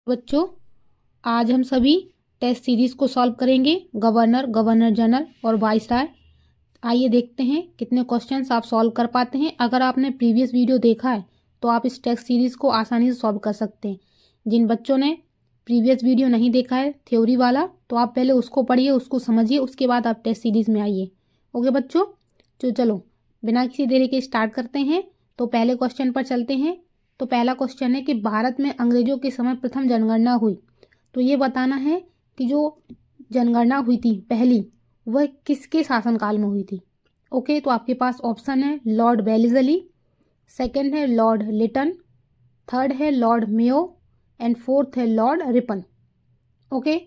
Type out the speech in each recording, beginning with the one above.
बच्चों, आज हम सभी टेस्ट सीरीज को सॉल्व करेंगे। गवर्नर, गवर्नर जनरल और वाइसराय। आइए देखते हैं कितने क्वेश्चंस आप सॉल्व कर पाते हैं। अगर आपने प्रीवियस वीडियो देखा है तो आप इस टेस्ट सीरीज को आसानी से सॉल्व कर सकते हैं। जिन बच्चों ने प्रीवियस वीडियो नहीं देखा है थ्योरी वाला, तो आप पहले उसको पढ़िए, उसको समझिए, उसके बाद आप टेस्ट सीरीज में आइए। ओके बच्चों, तो चलो बिना किसी देरी के स्टार्ट करते हैं। तो पहले क्वेश्चन पर चलते हैं। तो पहला क्वेश्चन है कि भारत में अंग्रेजों के समय प्रथम जनगणना हुई। तो ये बताना है कि जो जनगणना हुई थी पहली, वह किसके शासनकाल में हुई थी। ओके, तो आपके पास ऑप्शन है लॉर्ड वेलेस्ली, सेकंड है लॉर्ड लिटन, थर्ड है लॉर्ड मेयो एंड फोर्थ है लॉर्ड रिपन। ओके,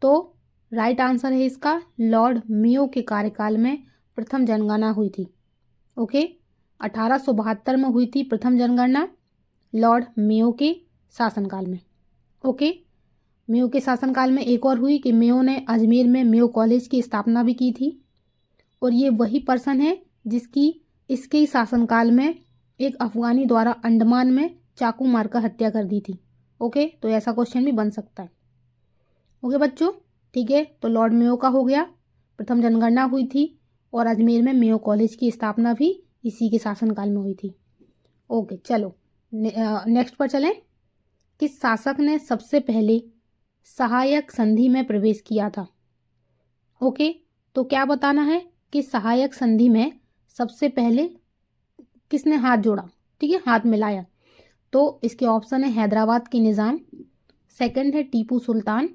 तो राइट आंसर है इसका लॉर्ड मेयो के कार्यकाल में प्रथम जनगणना हुई थी। ओके, 1872 में हुई थी प्रथम जनगणना लॉर्ड मेयो के शासनकाल में। ओके, मेयो के शासनकाल में एक और हुई कि मेयो ने अजमेर में मेयो कॉलेज की स्थापना भी की थी। और ये वही पर्सन है जिसकी इसके ही शासनकाल में एक अफगानी द्वारा अंडमान में चाकू मारकर हत्या कर दी थी। ओके, तो ऐसा क्वेश्चन भी बन सकता है। ओके बच्चों, ठीक है, तो लॉर्ड मेयो का हो गया, प्रथम जनगणना हुई थी और अजमेर में मेयो कॉलेज की स्थापना भी इसी के शासनकाल में हुई थी। ओके, चलो नेक्स्ट पर चलें। किस शासक ने सबसे पहले सहायक संधि में प्रवेश किया था। ओके, तो क्या बताना है कि सहायक संधि में सबसे पहले किसने हाथ जोड़ा, ठीक है, हाथ मिलाया। तो इसके ऑप्शन है हैदराबाद के निज़ाम, सेकंड है टीपू सुल्तान,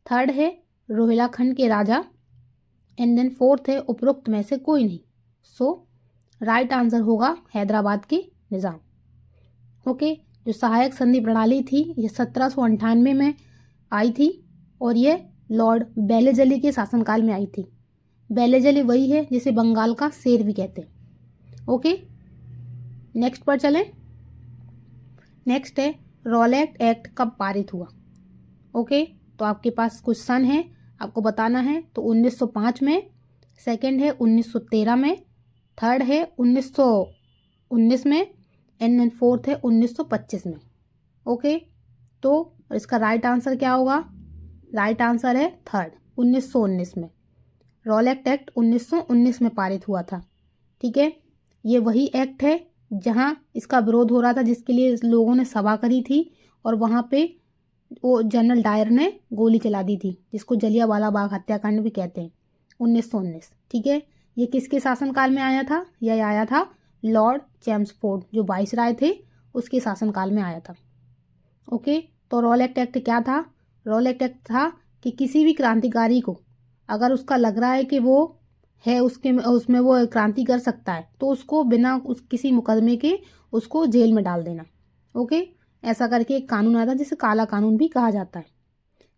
थर्ड है रोहिलाखंड के राजा एंड देन फोर्थ है उपरोक्त में से कोई नहीं। सो राइट आंसर होगा हैदराबाद के निज़ाम। ओके, जो सहायक संधि प्रणाली थी ये 1798 में आई थी और ये लॉर्ड वेलेस्ली के शासनकाल में आई थी। वेलेस्ली वही है जिसे बंगाल का शेर भी कहते हैं। ओके, नेक्स्ट पर चलें। नेक्स्ट है रॉलेट एक्ट कब पारित हुआ। ओके, तो आपके पास कुछ सन है, आपको बताना है। तो 1905 में, सेकंड है 1913 में, थर्ड है 1919 में एंड देन फोर्थ है 1925 में। ओके, तो इसका राइट आंसर क्या होगा। राइट आंसर है थर्ड, 1919 में। रॉलेट एक्ट 1919 में पारित हुआ था। ठीक है, ये वही एक्ट है जहां इसका विरोध हो रहा था, जिसके लिए लोगों ने सभा करी थी और वहां पे वो जनरल डायर ने गोली चला दी थी, जिसको जलियांवाला बाग हत्याकांड भी कहते हैं। 1919, ठीक है। ये किसके शासनकाल में आया था। यह आया था लॉर्ड चैम्सफोर्ड, जो वाइसराय थे, उसके शासनकाल में आया था। ओके, तो रॉलेट एक्ट क्या था। रॉलेट एक्ट था कि किसी भी क्रांतिकारी को अगर उसका लग रहा है कि वो है उसमें वो क्रांति कर सकता है, तो उसको बिना किसी मुकदमे के उसको जेल में डाल देना। ओके, ऐसा करके एक कानून आया था जिसे काला कानून भी कहा जाता है,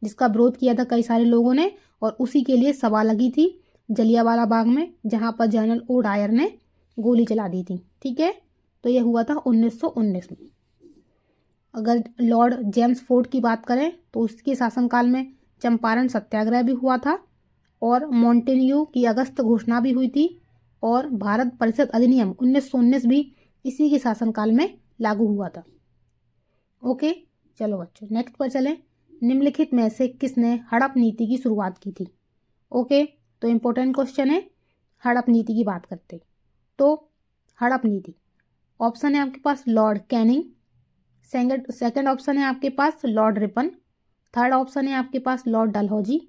जिसका विरोध किया था कई सारे लोगों ने और उसी के लिए सभा लगी थी जलियांवाला बाग में, जहां पर जनरल ओ डायर ने गोली चला दी थी। ठीक है, तो यह हुआ था 1919 में। अगर लॉर्ड जेम्स फोर्ड की बात करें तो उसके शासनकाल में चंपारण सत्याग्रह भी हुआ था और मॉन्टेन्यू की अगस्त घोषणा भी हुई थी और भारत परिषद अधिनियम 1919 भी इसी के शासनकाल में लागू हुआ था। ओके, चलो बच्चों नेक्स्ट पर चलें। निम्नलिखित में से किसने हड़प नीति की शुरुआत की थी। ओके, तो इम्पोर्टेंट क्वेश्चन है, हड़प नीति की बात करते। तो हड़प नीति ऑप्शन है आपके पास लॉर्ड कैनिंग, सेकंड ऑप्शन है आपके पास लॉर्ड रिपन, थर्ड ऑप्शन है आपके पास Lord Dalhousie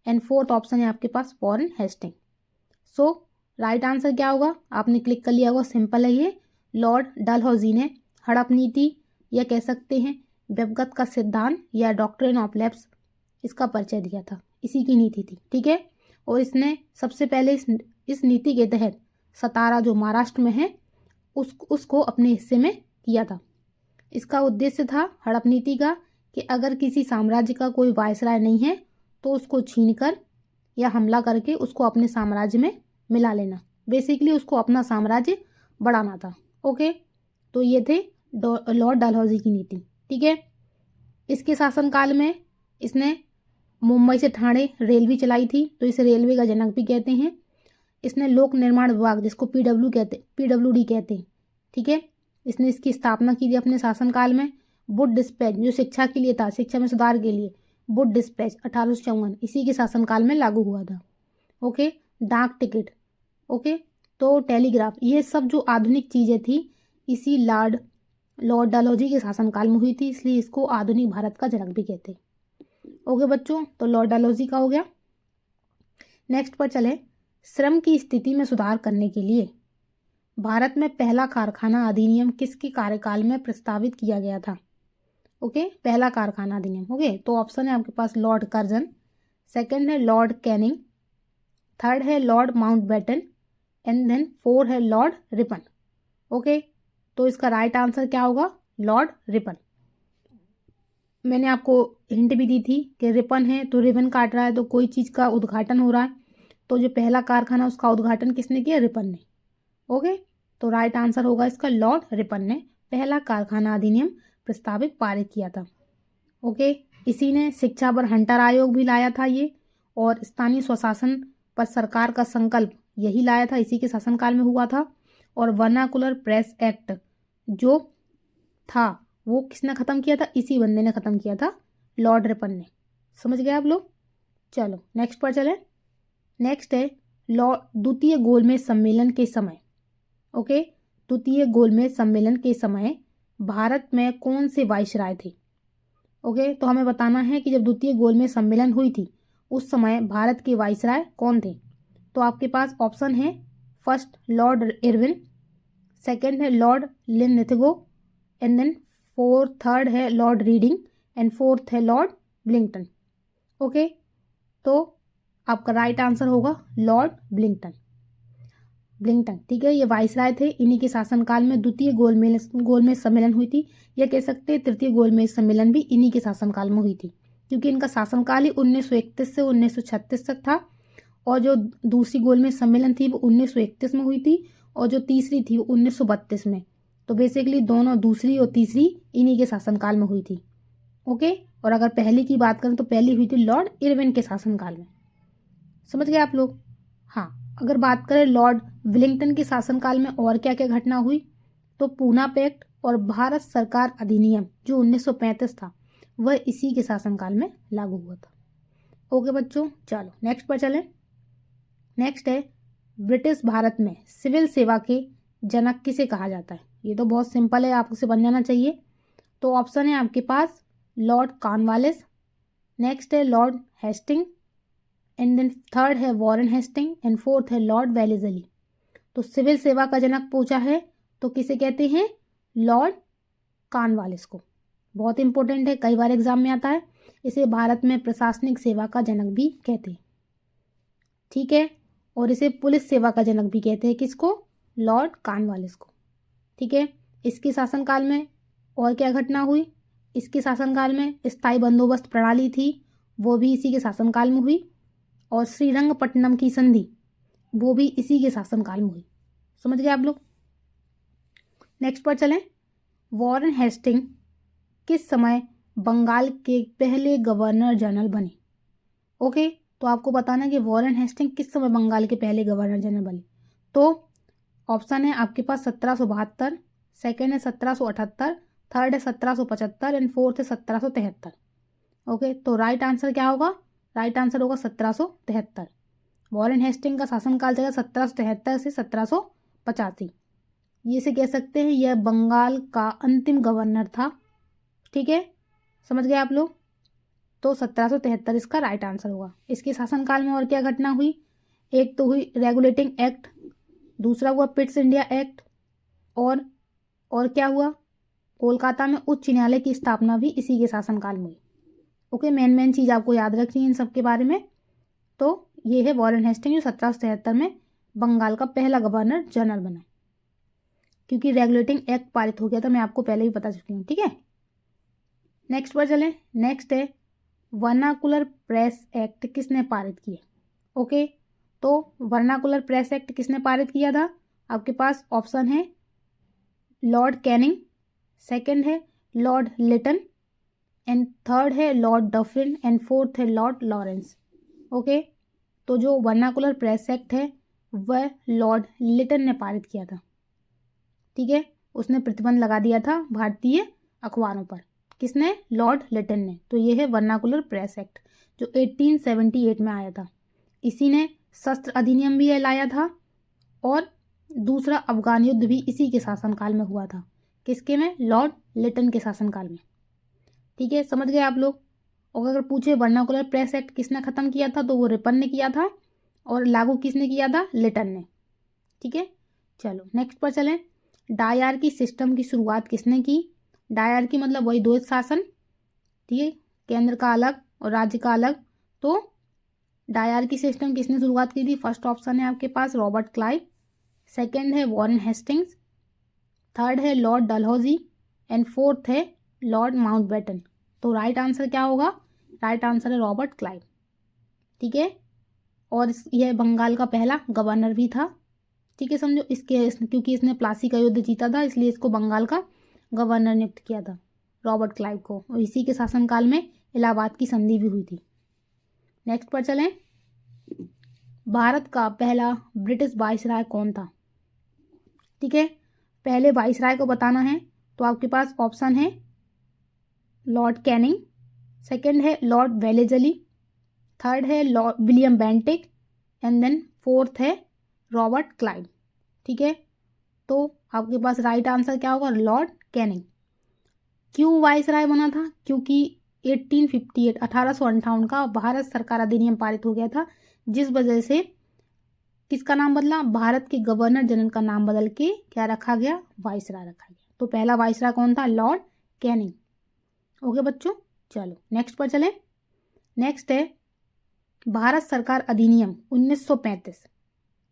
and fourth option है आपके पास Warren Hasting. So right answer क्या होगा, आपने क्लिक कर लिया होगा, सिंपल है ये। लॉर्ड डलहौजी ने हड़प नीति या कह सकते हैं व्यवगत का सिद्धांत या डॉक्ट्रिन ऑफ लैप्स, इसका परिचय दिया था, इसी की नीति थी। ठीक है, और इसने सबसे पहले इस नीति के तहत सतारा जो महाराष्ट्र में है उसको अपने हिस्से में किया था। इसका उद्देश्य था हड़प नीति का कि अगर किसी साम्राज्य का कोई वायसराय नहीं है तो उसको छीनकर या हमला करके उसको अपने साम्राज्य में मिला लेना, बेसिकली उसको अपना साम्राज्य बढ़ाना था। ओके, तो ये थे लॉर्ड डलहौजी की नीति। ठीक है, इसके शासनकाल में इसने मुंबई से ठाणे रेलवे चलाई थी, तो इसे रेलवे का जनक भी कहते हैं। इसने लोक निर्माण विभाग, जिसको PWD कहते हैं, ठीक है, इसने इसकी स्थापना की थी अपने शासनकाल में। वुड डिस्पैच जो शिक्षा के लिए था, शिक्षा में सुधार के लिए, वुड डिस्पैच 1854 इसी के शासनकाल में लागू हुआ था। ओके, डाक टिकट, ओके, तो टेलीग्राफ, ये सब जो आधुनिक चीज़ें थी इसी लॉर्ड डालहौजी के शासनकाल में हुई थी, इसलिए इसको आधुनिक भारत का जनक भी कहते हैं। ओके बच्चों, तो लॉर्ड डालहौजी का हो गया। नेक्स्ट पर चले, श्रम की स्थिति में सुधार करने के लिए भारत में पहला कारखाना अधिनियम किसके कार्यकाल में प्रस्तावित किया गया था? ओके, पहला कारखाना अधिनियम। ओके, तो ऑप्शन है आपके पास लॉर्ड कर्जन, सेकंड है लॉर्ड कैनिंग, थर्ड है लॉर्ड माउंटबेटन एंड देन 4 है लॉर्ड रिपन। ओके, तो इसका राइट आंसर क्या होगा? Lord Ripon. मैंने आपको हिंट भी दी थी कि रिपन है तो रिबन काट रहा है तो कोई चीज़ का उद्घाटन हो रहा है, तो जो पहला कारखाना उसका उद्घाटन किसने किया? रिपन ने। ओके, तो राइट आंसर होगा इसका लॉर्ड रिपन ने पहला कारखाना अधिनियम प्रस्तावित पारित किया था। ओके, इसी ने शिक्षा पर हंटर आयोग भी लाया था ये, और स्थानीय स्वशासन पर सरकार का संकल्प यही लाया था, इसी के शासनकाल में हुआ था। और वर्नाकुलर प्रेस एक्ट जो था वो किसने ख़त्म किया था? इसी बंदे ने ख़त्म किया था, लॉर्ड रिपन ने। समझ गए आप लोग? चलो नेक्स्ट पर चलें। नेक्स्ट है द्वितीय गोलमेज सम्मेलन के समय। ओके, द्वितीय गोलमेज सम्मेलन के समय भारत में कौन से वाइसराय थे? ओके, तो हमें बताना है कि जब द्वितीय गोलमेज सम्मेलन हुई थी उस समय भारत के वाइसराय कौन थे? तो आपके पास ऑप्शन है, फर्स्ट लॉर्ड इरविन, सेकंड है lord Linlithgow and then third है लॉर्ड रीडिंग एंड फोर्थ है लॉर्ड ब्लिंगटन। ओके, तो आपका राइट आंसर होगा लॉर्ड ब्लिंगटन। ठीक है, ये वाइसराय थे, इन्हीं के शासनकाल में द्वितीय गोलमेज सम्मेलन हुई थी, या कह सकते हैं तृतीय गोलमेज सम्मेलन भी इन्हीं के शासनकाल में हुई थी, क्योंकि इनका शासनकाल ही 1931 से 1936 तक था, और जो दूसरी गोलमेज सम्मेलन थी वो 1931 में हुई थी, और जो तीसरी थी वो 1932 में। तो बेसिकली दोनों, दूसरी और तीसरी, इन्हीं के शासनकाल में हुई थी। ओके, और अगर पहली की बात करें तो पहली हुई थी लॉर्ड इरविन के शासनकाल में। समझ गए आप लोग? हाँ, अगर बात करें लॉर्ड विलिंगटन के शासनकाल में और क्या क्या घटना हुई, तो पूना पैक्ट और भारत सरकार अधिनियम जो 1935 था वह इसी के शासनकाल में लागू हुआ था। ओके बच्चों, चलो नेक्स्ट पर चलें। नेक्स्ट है, ब्रिटिश भारत में सिविल सेवा के जनक किसे कहा जाता है? ये तो बहुत सिंपल है, आपसे बन जाना चाहिए। तो ऑप्शन है आपके पास लॉर्ड कॉर्नवालिस, नेक्स्ट है lord Hastings and then third है वॉरेन हेस्टिंग एंड फोर्थ है लॉर्ड वेलेस्ली। तो सिविल सेवा का जनक पूछा है तो किसे कहते हैं? लॉर्ड कॉर्नवालिस को। बहुत इंपॉर्टेंट है, कई बार एग्जाम में आता है। इसे भारत में प्रशासनिक सेवा का जनक भी कहते हैं, ठीक है, और इसे पुलिस सेवा का जनक भी कहते हैं। किसको? लॉर्ड कॉर्नवालिस को, ठीक है। इसके शासनकाल में और क्या घटना हुई? इसके शासनकाल में स्थायी बंदोबस्त प्रणाली थी, वो भी इसी के शासनकाल में हुई, और श्रीरंगपट्टनम की संधि वो भी इसी के शासनकाल में हुई। समझ गए आप लोग? नेक्स्ट पर चलें। वॉरेन हेस्टिंग किस समय बंगाल के पहले गवर्नर जनरल बने? ओके, तो आपको बताना है कि वॉरेन हेस्टिंग किस समय बंगाल के पहले गवर्नर जनरल बने। तो ऑप्शन है आपके पास 1772, सेकेंड है 1778, थर्ड है 1775 एंड फोर्थ है 1773। ओके, तो राइट आंसर क्या होगा? राइट आंसर होगा 1773। वॉरेन हेस्टिंग का शासनकाल चला 1773 से 1785। ये से कह सकते हैं यह बंगाल का अंतिम गवर्नर था, ठीक है। समझ गए आप लोग? तो 1773 इसका राइट आंसर होगा। इसके शासनकाल में और क्या घटना हुई? एक तो हुई रेगुलेटिंग एक्ट, दूसरा हुआ पिट्स इंडिया एक्ट, और क्या हुआ? कोलकाता में उच्च न्यायालय की स्थापना भी इसी के शासनकाल में हुई। ओके, मेन चीज़ आपको याद रखनी है इन सब के बारे में। तो ये है वॉरेन हेस्टिंग जो 1773 में बंगाल का पहला गवर्नर जनरल बना, क्योंकि रेगुलेटिंग एक्ट पारित हो गया था, मैं आपको पहले ही बता चुकी हूँ, ठीक है। नेक्स्ट पर चलें। नेक्स्ट है वर्नाकुलर प्रेस एक्ट किसने पारित किया? ओके, तो वर्नाकुलर प्रेस एक्ट किसने पारित किया था? आपके पास ऑप्शन है लॉर्ड कैनिंग, सेकंड है लॉर्ड लिटन एंड थर्ड है लॉर्ड डफरिन एंड फोर्थ है लॉर्ड लॉरेंस। ओके, तो जो वर्नाकुलर प्रेस एक्ट है वह लॉर्ड लिटन ने पारित किया था, ठीक है। उसने प्रतिबंध लगा दिया था भारतीय अखबारों पर, किसने? लॉर्ड लिटन ने। तो ये है वर्नाकुलर प्रेस एक्ट जो 1878 में आया था। इसी ने शस्त्र अधिनियम भी लाया था और दूसरा अफगान युद्ध भी इसी के शासनकाल में हुआ था। किसके में? लॉर्ड लिटन के शासनकाल में। ठीक है, समझ गए आप लोग। और अगर पूछे वर्नाकुलर प्रेस एक्ट किसने खत्म किया था तो वो रिपन ने किया था और लागू किसने किया था? लिटन ने। ठीक है, चलो नेक्स्ट पर चलें। डायरकी सिस्टम की शुरुआत किसने की? डायरकी मतलब वही द्वैत शासन, ठीक है, केंद्र का अलग और राज्य का अलग। तो डायरकी सिस्टम किसने शुरुआत की थी? फर्स्ट ऑप्शन है आपके पास रॉबर्ट क्लाइव, सेकंड है वॉरेन हेस्टिंग्स, थर्ड है लॉर्ड डलहौजी एंड फोर्थ है लॉर्ड माउंटबेटन। तो राइट आंसर क्या होगा? राइट आंसर है रॉबर्ट क्लाइव। ठीक है, और यह बंगाल का पहला गवर्नर भी था। ठीक है, समझो क्योंकि इसने प्लासी का युद्ध जीता था इसलिए इसको बंगाल का गवर्नर नियुक्त किया था रॉबर्ट क्लाइव को। और इसी के शासनकाल में इलाहाबाद की संधि भी हुई थी। नेक्स्ट पर चलें। भारत का पहला ब्रिटिश वाइसराय कौन था? ठीक है, पहले वाइसराय को बताना है तो आपके पास ऑप्शन है लॉर्ड कैनिंग, सेकंड है लॉर्ड वेलेजली, थर्ड है lord William Bentinck and then fourth है रॉबर्ट क्लाइव। ठीक है, तो आपके पास राइट आंसर क्या होगा? Lord Canning. क्यों वाइसराय बना था? क्योंकि 1858 का भारत सरकार अधिनियम पारित हो गया था जिस वजह से किसका नाम बदला? भारत के गवर्नर जनरल का नाम बदल के क्या रखा गया? वाइसराय रखा गया। तो पहला वाइसराय कौन था? Lord Canning. ओके बच्चों, चलो नेक्स्ट पर चलें। नेक्स्ट है भारत सरकार अधिनियम 1935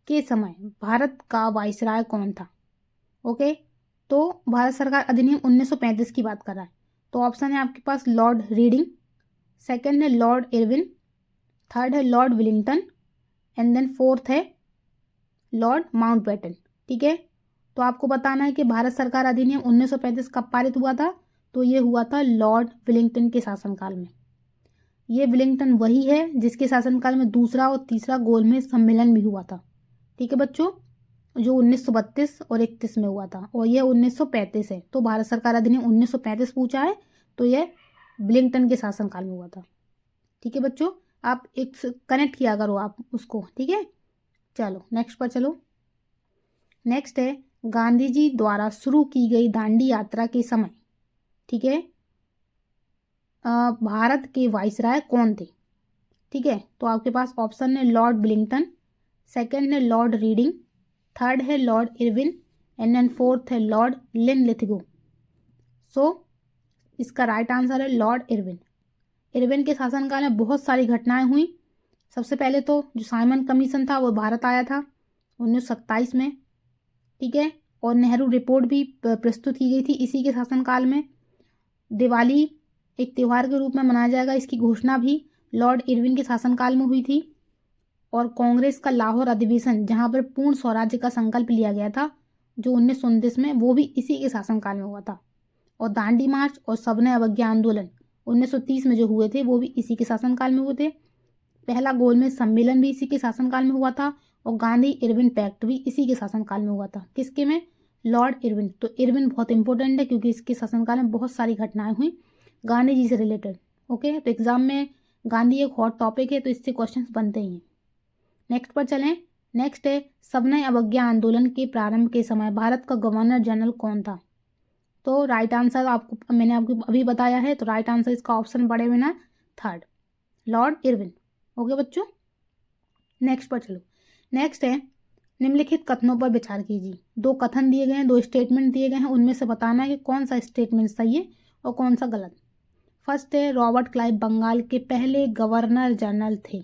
के समय भारत का वाइसराय कौन था? ओके, तो भारत सरकार अधिनियम 1935 की बात कर रहा है तो ऑप्शन है आपके पास लॉर्ड रीडिंग, सेकंड है लॉर्ड इरविन, थर्ड है lord Willingdon and then fourth है लॉर्ड माउंटबेटन। ठीक है, तो आपको बताना है कि भारत सरकार अधिनियम 1935 कब पारित हुआ था? तो ये हुआ था लॉर्ड विलिंगटन के शासनकाल में। ये विलिंगटन वही है जिसके शासनकाल में दूसरा और तीसरा गोलमेज सम्मेलन भी हुआ था। ठीक है बच्चों, जो 1932 और 31 में हुआ था और यह 1935 है। तो भारत सरकार अधिनियम 1935 पूछा है तो यह विलिंगटन के शासनकाल में हुआ था। ठीक है बच्चों, आप एक कनेक्ट किया करो आप उसको। ठीक है, चलो नेक्स्ट पर चलो। नेक्स्ट है गांधी जी द्वारा शुरू की गई दांडी यात्रा के समय, ठीक है, भारत के वाइसराय कौन थे? ठीक है, तो आपके पास ऑप्शन है लॉर्ड विलिंगटन, सेकंड है लॉर्ड रीडिंग, थर्ड है lord Irwin and then fourth है लॉर्ड लिनलिथगो। सो इसका राइट आंसर है लॉर्ड इरविन। इरविन के शासनकाल में बहुत सारी घटनाएं हुई। सबसे पहले तो जो साइमन कमीशन था वो भारत आया था 1927 में। ठीक है, और नेहरू रिपोर्ट भी प्रस्तुत की गई थी इसी के शासनकाल में। दिवाली एक त्यौहार के रूप में मनाया जाएगा, इसकी घोषणा भी लॉर्ड इरविन के शासनकाल में हुई थी। और कांग्रेस का लाहौर अधिवेशन जहां पर पूर्ण स्वराज्य का संकल्प लिया गया था जो 1929 में, वो भी इसी के शासनकाल में हुआ था। और दांडी मार्च और सविनय अवज्ञा आंदोलन 1930 में जो हुए थे वो भी इसी के शासनकाल में हुए थे। पहला गोलमेज सम्मेलन भी इसी के शासनकाल में हुआ था और गांधी इरविन पैक्ट भी इसी के शासनकाल में हुआ था। किसके में? Lord Irwin. तो इरविन बहुत इंपॉर्टेंट है क्योंकि इसके शासनकाल में बहुत सारी घटनाएं हुई गांधी जी से रिलेटेड। ओके, तो एग्जाम में गांधी एक हॉट टॉपिक है तो इससे क्वेश्चंस बनते ही हैं। नेक्स्ट पर चलें। नेक्स्ट है सविनय अवज्ञा आंदोलन के प्रारंभ के समय भारत का गवर्नर जनरल कौन था? तो राइट आंसर आपको मैंने आपको अभी बताया है, तो राइट आंसर इसका ऑप्शन बड़े में ना थर्ड, लॉर्ड इरविन। ओके बच्चों, नेक्स्ट पर चलो। नेक्स्ट है निम्नलिखित कथनों पर विचार कीजिए। दो कथन दिए गए हैं, दो स्टेटमेंट दिए गए हैं, उनमें से बताना है कि कौन सा स्टेटमेंट सही है और कौन सा गलत। फर्स्ट है रॉबर्ट क्लाइव बंगाल के पहले गवर्नर जनरल थे।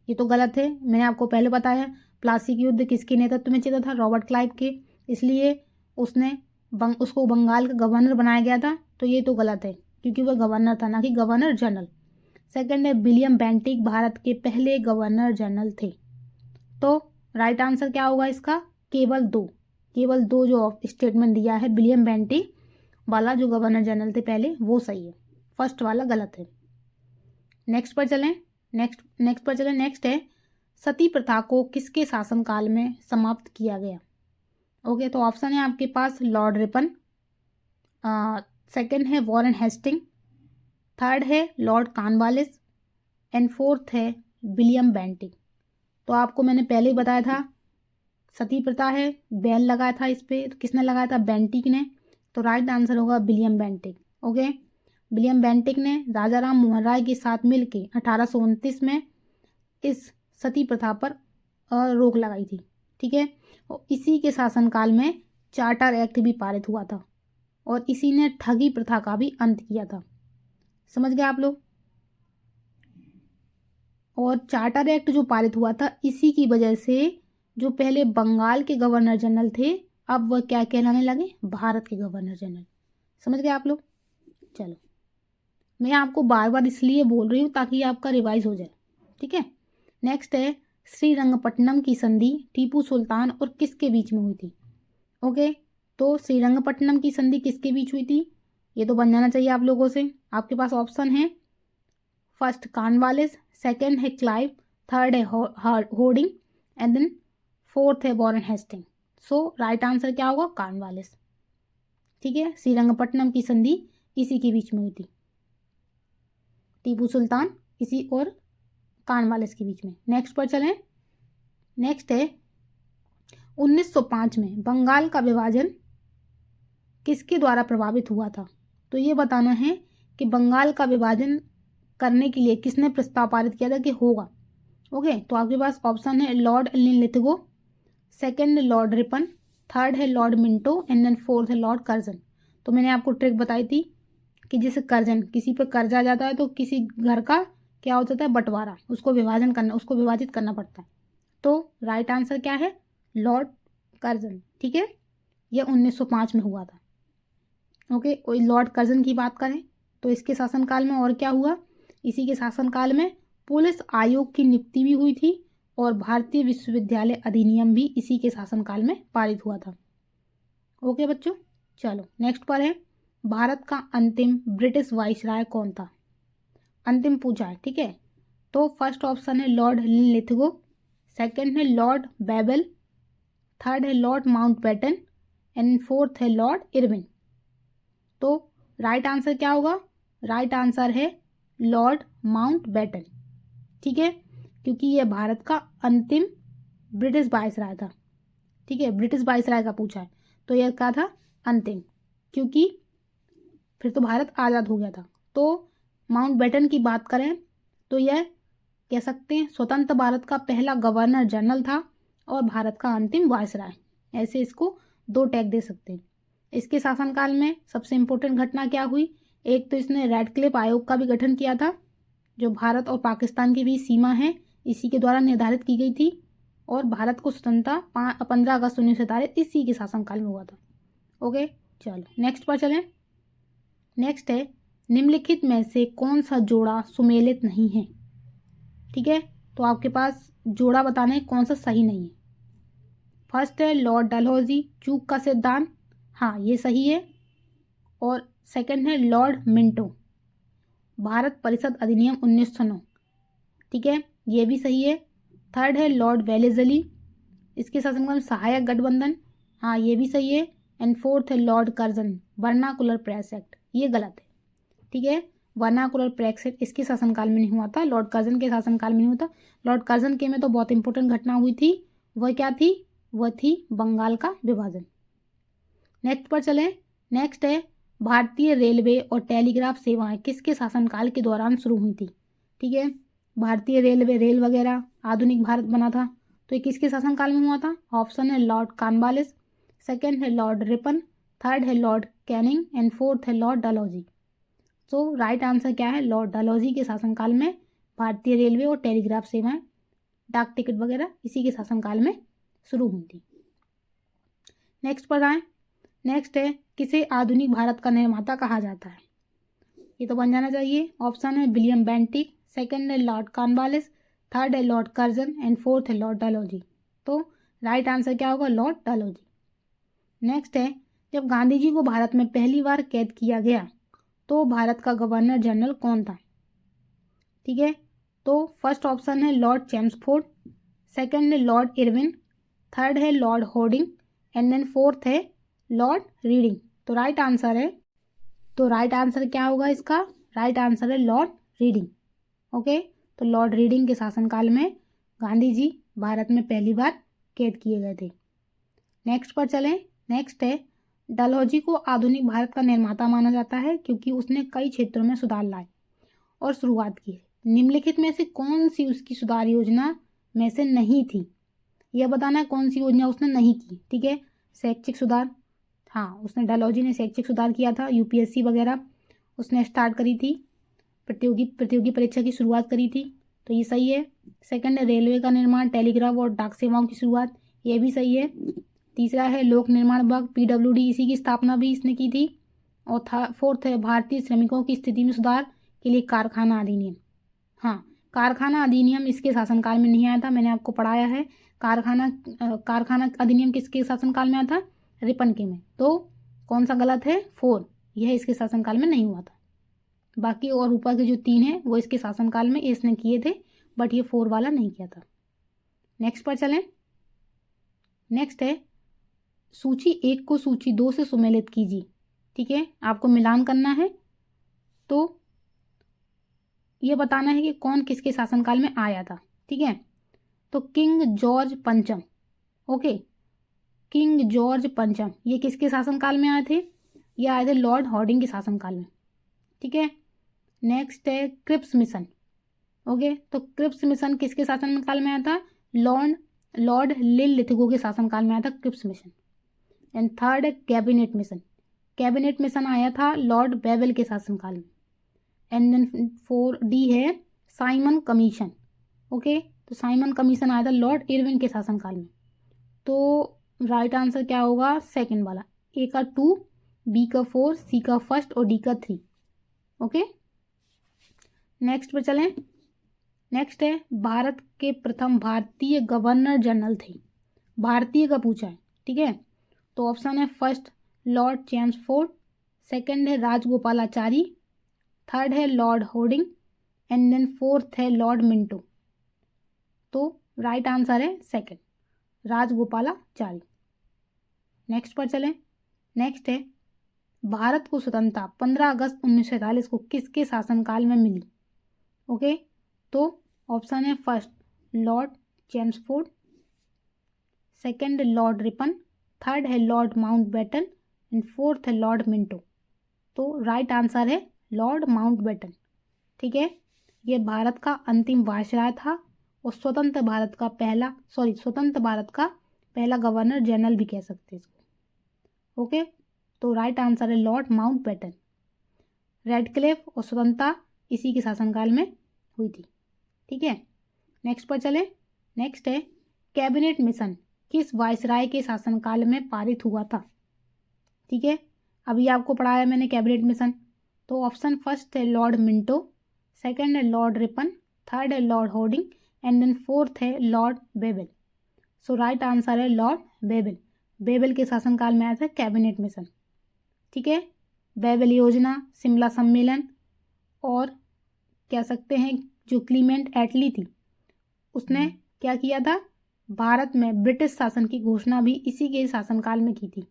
ये तो गलत है, मैंने आपको पहले बताया प्लासी के युद्ध किसके नेतृत्व में चला था? रॉबर्ट क्लाइव के, इसलिए उसको बंगाल का गवर्नर बनाया गया था। तो ये तो गलत है क्योंकि वह गवर्नर था ना कि गवर्नर जनरल। सेकंड है विलियम बेंटिक भारत के पहले गवर्नर जनरल थे। तो राइट आंसर क्या होगा इसका? केवल दो जो स्टेटमेंट दिया है विलियम बेंटिक वाला जो गवर्नर जनरल थे पहले, वो सही है, फर्स्ट वाला गलत है। नेक्स्ट पर चलें। नेक्स्ट है सती प्रथा को किसके शासनकाल में समाप्त किया गया? तो ऑप्शन है आपके पास लॉर्ड रिपन, सेकंड है वॉरेन हेस्टिंग, थर्ड है लॉर्ड कॉर्नवालिस एंड फोर्थ है विलियम बेंटिक। तो आपको मैंने पहले ही बताया था सती प्रथा है, बैन लगाया था इस पे, तो किसने लगाया था? बेंटिक ने। तो राइट आंसर होगा William Bentinck. Okay, William Bentinck ने राजा राम मोहन राय के साथ मिलकर 1829 में इस सती प्रथा पर रोक लगाई थी। ठीक है, और इसी के शासनकाल में चार्टर एक्ट भी पारित हुआ था और इसी ने ठगी प्रथा का भी अंत किया था। समझ गए आप लोग? और चार्टर एक्ट जो पारित हुआ था, इसी की वजह से जो पहले बंगाल के गवर्नर जनरल थे, अब वह क्या कहलाने लगे? भारत के गवर्नर जनरल। समझ गए आप लोग? चलो, मैं आपको बार बार इसलिए बोल रही हूँ ताकि आपका रिवाइज हो जाए। ठीक है, नेक्स्ट है श्रीरंगपट्टनम की संधि टीपू सुल्तान और किसके बीच में हुई थी? ओके, तो श्रीरंगपट्टनम की संधि किसके बीच हुई थी? ये तो बन जाना चाहिए आप लोगों से। आपके पास ऑप्शन है, फर्स्ट कॉर्नवालिस, सेकंड है क्लाइव, थर्ड है होर्डिंग एंड देन फोर्थ है Warren Hasting. So right answer क्या होगा? कॉर्नवालिस। ठीक है, श्रीरंगपट्टनम की संधि इसी के बीच में हुई थी, टीपू सुल्तान इसी और कॉर्नवालिस के बीच में। नेक्स्ट पर चलें। नेक्स्ट है 1905 में बंगाल का विभाजन किसके द्वारा प्रभावित हुआ था? तो ये बताना है कि बंगाल का विभाजन करने के लिए किसने प्रस्ताव पारित किया था कि होगा। ओके, तो आपके पास ऑप्शन है Lord Lithgow, second Lord Ripon, third है Lord Minto and then fourth है लॉर्ड कर्जन। तो मैंने आपको ट्रिक बताई थी कि जैसे कर्जन, किसी पर कर्जा आ जाता है तो किसी घर का क्या हो जाता है? बंटवारा, उसको विभाजन करना, उसको विभाजित करना पड़ता है। तो राइट आंसर क्या है? Lord Curzon. ठीक है, यह 1905 में हुआ था। ओके, और लॉर्ड कर्जन की बात करें तो इसके शासनकाल में और क्या हुआ? इसी के शासनकाल में पुलिस आयोग की नियुक्ति भी हुई थी और भारतीय विश्वविद्यालय अधिनियम भी इसी के शासनकाल में पारित हुआ था। ओके बच्चों, चलो नेक्स्ट पर है, भारत का अंतिम ब्रिटिश वाइसराय कौन था? अंतिम पूछा है। ठीक है, तो फर्स्ट ऑप्शन है लॉर्ड लिथगो, सेकंड है लॉर्ड बेबल, थर्ड है लॉर्ड माउंटबेटन एंड फोर्थ है लॉर्ड इरविन। तो राइट आंसर क्या होगा? राइट आंसर है लॉर्ड माउंटबेटन। ठीक है, क्योंकि यह भारत का अंतिम ब्रिटिश वाइसराय था। ठीक है, ब्रिटिश वाइसराय का पूछा है तो यह क्या था? अंतिम, क्योंकि फिर तो भारत आज़ाद हो गया था। तो माउंटबेटन की बात करें तो यह कह सकते हैं स्वतंत्र भारत का पहला गवर्नर जनरल था और भारत का अंतिम वाइसराय। ऐसे इसको दो टैग दे सकते हैं। इसके शासनकाल में सबसे इम्पोर्टेंट घटना क्या हुई? एक तो इसने रेडक्लिफ आयोग का भी गठन किया था, जो भारत और पाकिस्तान की भी सीमा है इसी के द्वारा निर्धारित की गई थी, और भारत को स्वतंत्रता 15 अगस्त 1947 इसी के शासनकाल में हुआ था। ओके, चलो नेक्स्ट पर चलें। नेक्स्ट है, निम्नलिखित में से कौन सा जोड़ा सुमेलित नहीं है? ठीक है, तो आपके पास जोड़ा बताना है कौन सा सही नहीं है। फर्स्ट है लॉर्ड डलहौजी, चूक का सिद्धांत, हाँ ये सही है। और सेकंड है लॉर्ड मिंटो, भारत परिषद अधिनियम 1909, ठीक है ये भी सही है। थर्ड है लॉर्ड वेलेजली, इसके शासनकाल में सहायक गठबंधन, हाँ ये भी सही है। एंड फोर्थ है Lord Curzon, vernacular press act, ये गलत है। ठीक है, वर्नाकुलर प्रेस एक्ट इसके शासनकाल में नहीं हुआ था, लॉर्ड कर्जन के शासनकाल में नहीं हुआ था। लॉर्ड कर्जन के में तो बहुत इंपॉर्टेंट घटना हुई थी, वह क्या थी? वह थी बंगाल का विभाजन। नेक्स्ट पर चलें। नेक्स्ट है, भारतीय रेलवे और टेलीग्राफ सेवाएं किसके शासनकाल के दौरान शुरू हुई थी? ठीक है, भारतीय रेलवे, रेल वगैरह आधुनिक भारत बना था, तो ये किसके शासनकाल में हुआ था? ऑप्शन है लॉर्ड कॉर्नवालिस, सेकंड है लॉर्ड रिपन, थर्ड है लॉर्ड कैनिंग एंड फोर्थ है लॉर्ड डलहौजी। तो राइट आंसर क्या है? लॉर्ड डलहौजी के शासनकाल में भारतीय रेलवे और टेलीग्राफ सेवाएं, डाक टिकट वगैरह इसी के शासनकाल में शुरू हुई थी। नेक्स्ट पर आए। नेक्स्ट है, किसे आधुनिक भारत का निर्माता कहा जाता है? ये तो बन जाना चाहिए। ऑप्शन है विलियम बेंटिक, सेकंड है लॉर्ड कॉर्नवालिस, थर्ड है लॉर्ड कर्जन एंड फोर्थ है लॉर्ड डलहौजी। तो राइट आंसर क्या होगा? लॉर्ड डलहौजी। नेक्स्ट है, जब गांधी जी को भारत में पहली बार कैद किया गया तो भारत का गवर्नर जनरल कौन था? ठीक है, तो फर्स्ट ऑप्शन है लॉर्ड चेम्सफोर्ड, सेकंड है लॉर्ड इरविन, थर्ड है lord Hardinge and then fourth है लॉर्ड रीडिंग। तो राइट आंसर है, तो राइट आंसर क्या होगा इसका? राइट आंसर है लॉर्ड रीडिंग। ओके, तो लॉर्ड रीडिंग के शासनकाल में गांधी जी भारत में पहली बार कैद किए गए थे। नेक्स्ट पर चलें। नेक्स्ट है, डलहौजी को आधुनिक भारत का निर्माता माना जाता है क्योंकि उसने कई क्षेत्रों में सुधार लाए और शुरुआत की। निम्नलिखित में से कौन सी उसकी सुधार योजना में से नहीं थी? यह बताना है कौन सी योजना उसने नहीं की। ठीक है, शैक्षिक सुधार, हाँ उसने डलहौजी ने शैक्षिक सुधार किया था, यूपीएससी वगैरह उसने स्टार्ट करी थी, प्रतियोगी परीक्षा की शुरुआत करी थी, तो ये सही है। सेकंड है रेलवे का निर्माण, टेलीग्राफ और डाक सेवाओं की शुरुआत, ये भी सही है। तीसरा है लोक निर्माण विभाग पीडब्ल्यूडी, इसी की स्थापना भी इसने की थी। और फोर्थ है भारतीय श्रमिकों की स्थिति में सुधार के लिए कारखाना अधिनियम। हाँ, कारखाना अधिनियम इसके शासनकाल में नहीं आया था, मैंने आपको पढ़ाया है। कारखाना अधिनियम किसके शासनकाल में आया था? रिपन के में। तो कौन सा गलत है? 4, यह इसके शासनकाल में नहीं हुआ था। बाकी और ऊपर के जो 3 हैं वो इसके शासनकाल में इसने किए थे, बट ये 4 वाला नहीं किया था। नेक्स्ट पर चलें। नेक्स्ट है सूची 1 को सूची 2 से सुमेलित कीजिए। ठीक है, आपको मिलान करना है, तो ये बताना है कि कौन किसके शासनकाल में आया था। ठीक है, तो किंग जॉर्ज पंचम, ओके, किंग जॉर्ज पंचम ये किसके शासनकाल में आए थे? ये आए थे लॉर्ड हॉर्डिंग के शासनकाल में। ठीक है, नेक्स्ट है क्रिप्स मिशन। ओके, तो क्रिप्स मिशन किसके शासनकाल में आया था? लॉर्ड लिनलिथगो के शासनकाल में आया था क्रिप्स मिशन। एंड थर्ड है कैबिनेट मिशन। कैबिनेट मिशन आया था लॉर्ड बेवेल के शासनकाल में। एंड देन 4D है साइमन कमीशन। ओके, तो साइमन कमीशन आया था लॉर्ड इरविन के शासनकाल में। तो राइट आंसर क्या होगा? सेकंड वाला, ए का 2, बी का 4, सी का 1 और डी का 3। ओके, नेक्स्ट पर चलें। नेक्स्ट है भारत के प्रथम भारतीय गवर्नर जनरल थे। भारतीय का पूछा है। ठीक है, तो ऑप्शन है फर्स्ट लॉर्ड चेम्सफोर्ड, सेकंड है राजगोपालाचारी, थर्ड है lord Hardinge and then fourth है लॉर्ड मिंटो। तो राइट आंसर है सेकंड, राजगोपालाचारी। नेक्स्ट पर चलें। नेक्स्ट है भारत को स्वतंत्रता 15 अगस्त 1947 को किसके शासनकाल में मिली? ओके, तो ऑप्शन है first Lord Chelmsford, second Lord Ripon, third है लॉर्ड माउंटबेटन एंड फोर्थ है लॉर्ड मिंटो। तो राइट आंसर है लॉर्ड माउंटबेटन। ठीक है, ये भारत का अंतिम वायसराय था और स्वतंत्र भारत का पहला गवर्नर जनरल भी कह सकते हैं इसको। ओके, तो राइट आंसर है लॉर्ड माउंटबेटन। रेडक्लिफ और स्वतंत्रता इसी के शासनकाल में हुई थी। ठीक है, नेक्स्ट पर चले। नेक्स्ट है कैबिनेट मिशन किस वायसराय के शासनकाल में पारित हुआ था? ठीक है, अभी आपको पढ़ाया मैंने कैबिनेट मिशन। तो ऑप्शन फर्स्ट है लॉर्ड मिंटो, सेकंड है लॉर्ड रिपन, थर्ड है lord Hardinge and then fourth है lord Wavell. So right answer है लॉर्ड बेबल। बेबल के शासनकाल में आया था कैबिनेट मिशन। ठीक है, बेबल योजना, शिमला सम्मेलन और कह सकते हैं जो क्लीमेंट एटली थी उसने क्या किया था? भारत में ब्रिटिश शासन की घोषणा भी इसी के शासनकाल में की थी।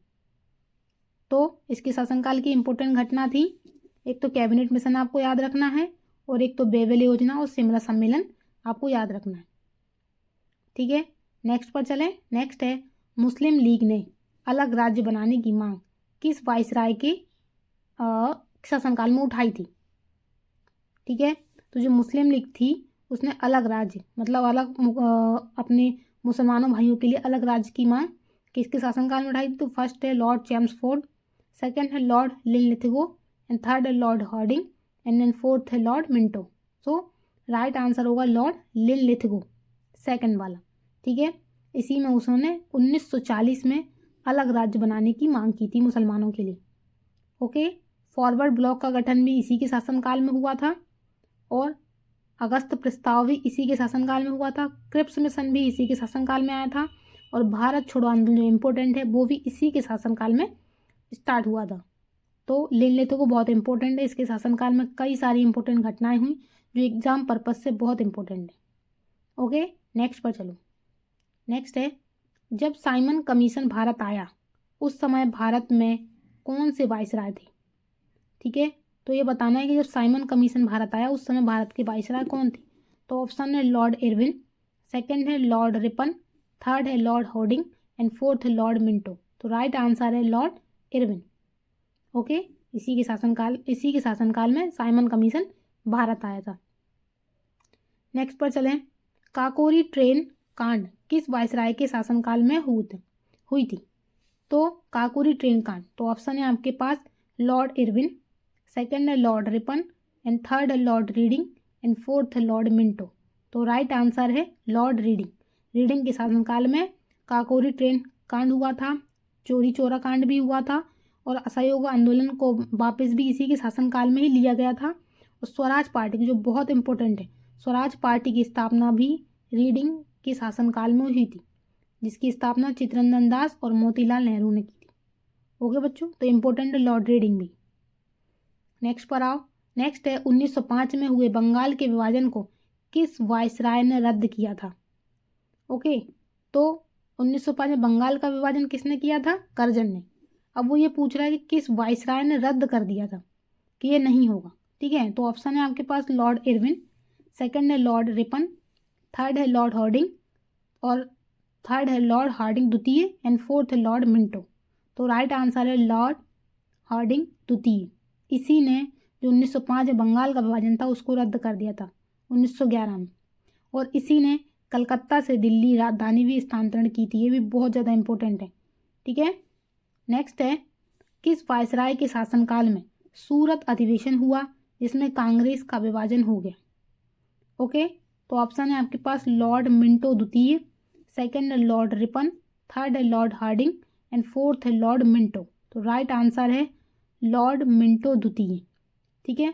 तो इसके शासनकाल की इंपॉर्टेंट घटना थी, एक तो कैबिनेट मिशन आपको याद रखना है और एक तो बेबल योजना और शिमला सम्मेलन आपको याद रखना है। ठीक है, नेक्स्ट पर चलें। नेक्स्ट है मुस्लिम लीग ने अलग राज्य बनाने की मांग किस वायसराय के शासनकाल में उठाई थी? ठीक है, तो जो मुस्लिम लीग थी उसने अलग राज्य मतलब अलग अपने मुसलमानों भाइयों के लिए अलग राज्य की मांग किसके शासनकाल में उठाई थी? तो फर्स्ट है लॉर्ड चेम्सफोर्ड, सेकंड है लॉर्ड लिनलिथगो एंड थर्ड है lord Hardinge and then fourth है Lord Minto. So right answer होगा लॉर्ड लिनलिथगो, सेकंड वाला। ठीक है, इसी में उन्होंने 1940 में अलग राज्य बनाने की मांग की थी मुसलमानों के लिए। ओके, फॉरवर्ड ब्लॉक का गठन भी इसी के शासनकाल में हुआ था और अगस्त प्रस्ताव भी इसी के शासनकाल में हुआ था। क्रिप्स मिशन भी इसी के शासनकाल में आया था और भारत छोड़ो आंदोलन जो इम्पोर्टेंट है वो भी इसी के शासनकाल में स्टार्ट हुआ था। तो लिनलिथगो बहुत इंपॉर्टेंट है, इसके शासनकाल में कई सारी इंपॉर्टेंट घटनाएं हुई जो एग्जाम पर्पज से बहुत इंपॉर्टेंट है। ओके, नेक्स्ट पर चलो। नेक्स्ट है जब साइमन कमीशन भारत आया उस समय भारत में कौन से वायसराय थे? ठीक है, तो ये बताना है कि जब साइमन कमीशन भारत आया उस समय भारत के वाइसराय कौन थे। तो ऑप्शन है लॉर्ड इरविन, सेकंड है लॉर्ड रिपन, थर्ड है लॉर्ड हॉर्डिंग एंड फोर्थ है लॉर्ड मिंटो। तो राइट आंसर है लॉर्ड इरविन। ओके, इसी के शासनकाल में साइमन कमीशन भारत आया था। नेक्स्ट पर चलें, काकोरी ट्रेन कांड किस वायसराय के शासनकाल में हुई थी। तो काकोरी ट्रेन कांड, तो ऑप्शन है आपके पास लॉर्ड इरविन, सेकंड है लॉर्ड रिपन एंड थर्ड है लॉर्ड रीडिंग एंड फोर्थ है लॉर्ड मिंटो। तो राइट आंसर है लॉर्ड रीडिंग। रीडिंग के शासनकाल में काकोरी ट्रेन कांड हुआ था, चोरी चोरा कांड भी हुआ था और असहयोग आंदोलन को वापस भी इसी के शासनकाल में ही लिया गया था। और स्वराज पार्टी जो बहुत इंपॉर्टेंट है, स्वराज पार्टी की स्थापना भी रीडिंग के शासनकाल में हुई थी, जिसकी स्थापना चित्तरंजन दास और मोतीलाल नेहरू ने की थी। ओके बच्चों, तो इम्पोर्टेंट है लॉर्ड रीडिंग भी। नेक्स्ट पर आओ। नेक्स्ट है 1905 में हुए बंगाल के विभाजन को किस वायसराय ने रद्द किया था। ओके, तो 1905 में बंगाल का विभाजन किसने किया था, कर्जन ने। अब वो ये पूछ रहा है कि किस वायसराय ने रद्द कर दिया था कि ये नहीं होगा। ठीक है, तो ऑप्शन है आपके पास लॉर्ड इरविन, सेकंड है लॉर्ड रिपन, थर्ड है लॉर्ड हॉर्डिंग और थर्ड है लॉर्ड हार्डिंग द्वितीय एंड फोर्थ है लॉर्ड मिंटो। तो राइट आंसर है लॉर्ड हार्डिंग द्वितीय। इसी ने जो 1905 में बंगाल का विभाजन था उसको रद्द कर दिया था 1911 में, और इसी ने कलकत्ता से दिल्ली राजधानी भी स्थानांतरण की थी। ये भी बहुत ज़्यादा इंपॉर्टेंट है। ठीक है, नेक्स्ट है किस वायसराय के शासनकाल में सूरत अधिवेशन हुआ जिसमें कांग्रेस का विभाजन हो गया। ओके, तो ऑप्शन है आपके पास लॉर्ड मिंटो द्वितीय, सेकंड है लॉर्ड रिपन, थर्ड है लॉर्ड हार्डिंग एंड फोर्थ है लॉर्ड मिंटो। तो राइट आंसर है लॉर्ड मिंटो द्वितीय। ठीक है,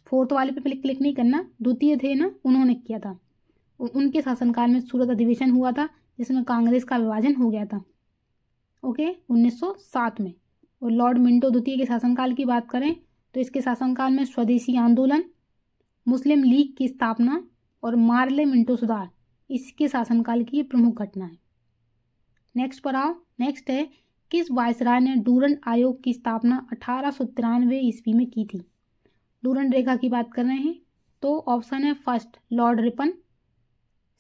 फोर्थ वाले पे क्लिक नहीं करना, द्वितीय थे ना, उन्होंने किया था। उनके शासनकाल में सूरत अधिवेशन हुआ था जिसमें कांग्रेस का विभाजन हो गया था। ओके, 1907 में। और लॉर्ड मिंटो द्वितीय के शासनकाल की बात करें तो इसके शासनकाल में स्वदेशी आंदोलन, मुस्लिम लीग की स्थापना और मार्ले मिंटो सुधार इसके शासनकाल की प्रमुख घटना है। नेक्स्ट पर आओ। नेक्स्ट है किस वायसराय ने डूरंड आयोग की स्थापना 1893 ईस्वी में की थी। डूरंड रेखा की बात कर रहे हैं, तो ऑप्शन है फर्स्ट लॉर्ड रिपन,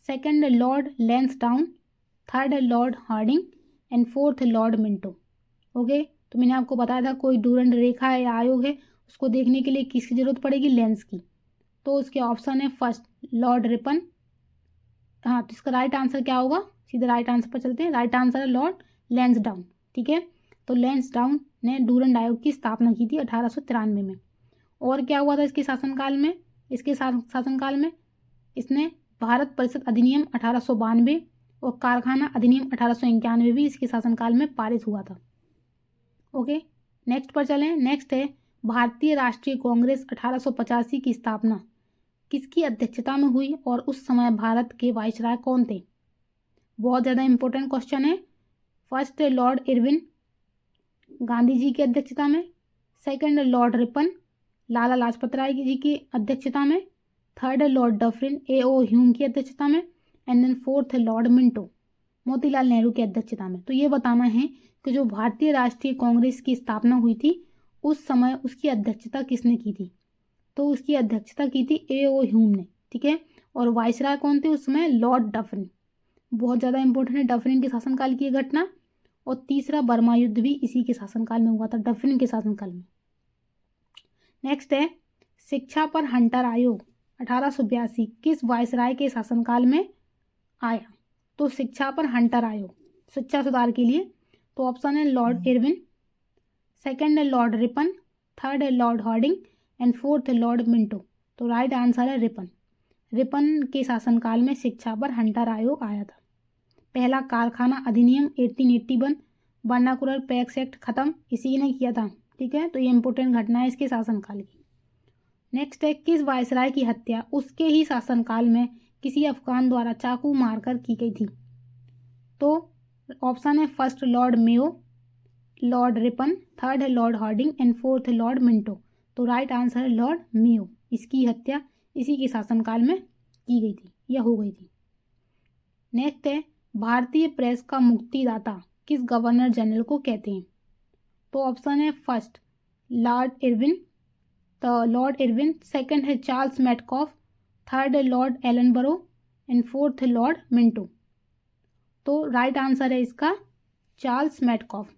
सेकंड है लॉर्ड लैंसडाउन, थर्ड है लॉर्ड हार्डिंग एंड फोर्थ है लॉर्ड मिंटो। ओके, तो मैंने आपको बताया था कोई डूरंड रेखा है या आयोग है उसको देखने के लिए किसकी जरूरत पड़ेगी, लेंस की। तो उसके ऑप्शन है फर्स्ट लॉर्ड रिपन। हाँ, तो इसका राइट आंसर क्या होगा, सीधे राइट आंसर पर चलते हैं। राइट आंसर है लॉर्ड लैंसडाउन। ठीक है, तो लैंसडाउन ने डूरंड आयोग की स्थापना की थी 1893 में। और क्या हुआ था इसके शासनकाल में, इसके शासनकाल में इसने भारत परिषद अधिनियम 1892 और कारखाना अधिनियम 1891 भी इसके शासनकाल में पारित हुआ था। ओके, नेक्स्ट पर चलें। नेक्स्ट है भारतीय राष्ट्रीय कांग्रेस 1885 की स्थापना किसकी अध्यक्षता में हुई और उस समय भारत के वायसराय कौन थे। बहुत ज़्यादा इंपॉर्टेंट क्वेश्चन है। फर्स्ट है लॉर्ड इरविन, गांधी जी की अध्यक्षता में, सेकंड है लॉर्ड रिपन, लाला लाजपत राय जी की अध्यक्षता में, थर्ड है लॉर्ड डफरिन A.O. ह्यूम की अध्यक्षता में एंड देन फोर्थ है लॉर्ड मिंटो, मोतीलाल नेहरू की अध्यक्षता में। तो ये बताना है कि जो भारतीय राष्ट्रीय कांग्रेस की स्थापना हुई थी उस समय उसकी अध्यक्षता किसने की थी। तो उसकी अध्यक्षता की थी A.O. ह्यूम ने। ठीक है, और वायसराय कौन थे उस समय, लॉर्ड डफरिन। बहुत ज़्यादा इंपॉर्टेंट है डफरिन के शासनकाल की घटना। और तीसरा बर्मा युद्ध भी इसी के शासनकाल में हुआ था, डफरिन के शासनकाल में। नेक्स्ट है शिक्षा पर हंटर आयोग 1882 किस वायसराय के शासनकाल में आया। तो शिक्षा पर हंटर आयोग शिक्षा सुधार के लिए, तो ऑप्शन है लॉर्ड इरविन, सेकंड है लॉर्ड रिपन, थर्ड है लॉर्ड हार्डिंग एंड फोर्थ है लॉर्ड मिंटो। तो राइट आंसर है रिपन। रिपन के शासनकाल में शिक्षा पर हंटर आयोग आया था। पहला कारखाना अधिनियम 1881 वर्नाकुलर पैक्स एक्ट खत्म इसी ने किया था। ठीक है, तो ये इंपॉर्टेंट घटना है इसके शासनकाल की। नेक्स्ट है किस वायसराय की हत्या उसके ही शासनकाल में किसी अफगान द्वारा चाकू मारकर की गई थी। तो ऑप्शन है first Lord Mayo, Lord Ripon, third है लॉर्ड हार्डिंग एंड फोर्थ है लॉर्ड मिंटो। तो राइट आंसर है लॉर्ड मेयो। इसकी हत्या इसी के शासनकाल में की गई थी या हो गई थी। नेक्स्ट है भारतीय प्रेस का मुक्तिदाता किस गवर्नर जनरल को कहते हैं। तो ऑप्शन है first lord Irwin, Lord Irwin, second है चार्ल्स मेटकॉफ, थर्ड है लॉर्ड एलनबरो एंड फोर्थ है लॉर्ड मिंटो। तो राइट आंसर है इसका चार्ल्स मेटकॉफ।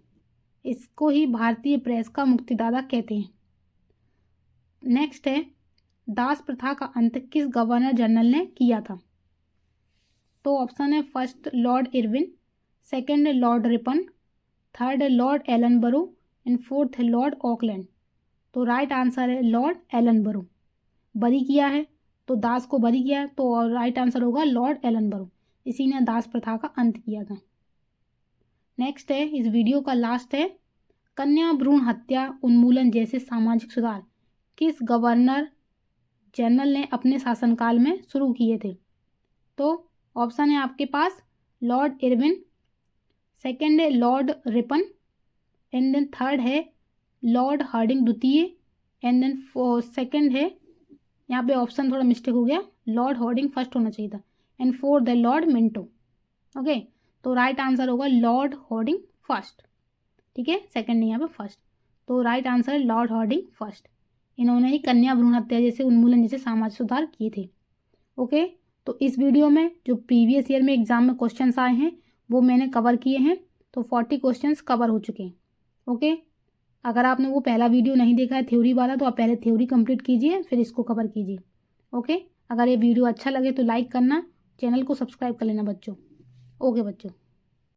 इसको ही भारतीय प्रेस का मुक्तिदाता कहते हैं। नेक्स्ट है दास प्रथा का अंत किस गवर्नर जनरल ने किया था? तो ऑप्शन है फर्स्ट लॉर्ड इरविन, सेकंड है लॉर्ड रिपन, थर्ड है लॉर्ड एलनबरो एंड फोर्थ है लॉर्ड ऑकलैंड। तो राइट आंसर है लॉर्ड एलनबरो। बरी किया है, तो दास को बरी किया है, तो राइट आंसर होगा लॉर्ड एलनबरो। इसी ने दास प्रथा का अंत किया था। नेक्स्ट है इस वीडियो का लास्ट है, कन्या भ्रूण हत्या उन्मूलन जैसे सामाजिक सुधार किस गवर्नर जनरल ने अपने शासनकाल में शुरू किए थे? तो ऑप्शन है आपके पास लॉर्ड इरविन, सेकंड है lord Ripon and then third है लॉर्ड हार्डिंग द्वितीय एंड देन सेकंड है, यहाँ पे ऑप्शन थोड़ा मिस्टेक हो गया, लॉर्ड हार्डिंग फर्स्ट होना चाहिए था, एंड फोर्थ है लॉर्ड मिंटो। ओके, तो राइट आंसर होगा लॉर्ड हार्डिंग फर्स्ट। ठीक है, सेकंड नहीं, यहाँ पे फर्स्ट। तो राइट आंसर है लॉर्ड हार्डिंग फर्स्ट। इन्होंने ही कन्या भ्रूण हत्या जैसे उन्मूलन जैसे सामाजिक सुधार किए थे। ओके, तो इस वीडियो में जो प्रीवियस ईयर में एग्जाम में क्वेश्चंस आए हैं वो मैंने कवर किए हैं। तो 40 क्वेश्चंस कवर हो चुके हैं। ओके, अगर आपने वो पहला वीडियो नहीं देखा है थ्योरी वाला, तो आप पहले थ्योरी कंप्लीट कीजिए, फिर इसको कवर कीजिए। ओके, अगर ये वीडियो अच्छा लगे तो लाइक करना, चैनल को सब्सक्राइब कर लेना बच्चों। ओके बच्चों।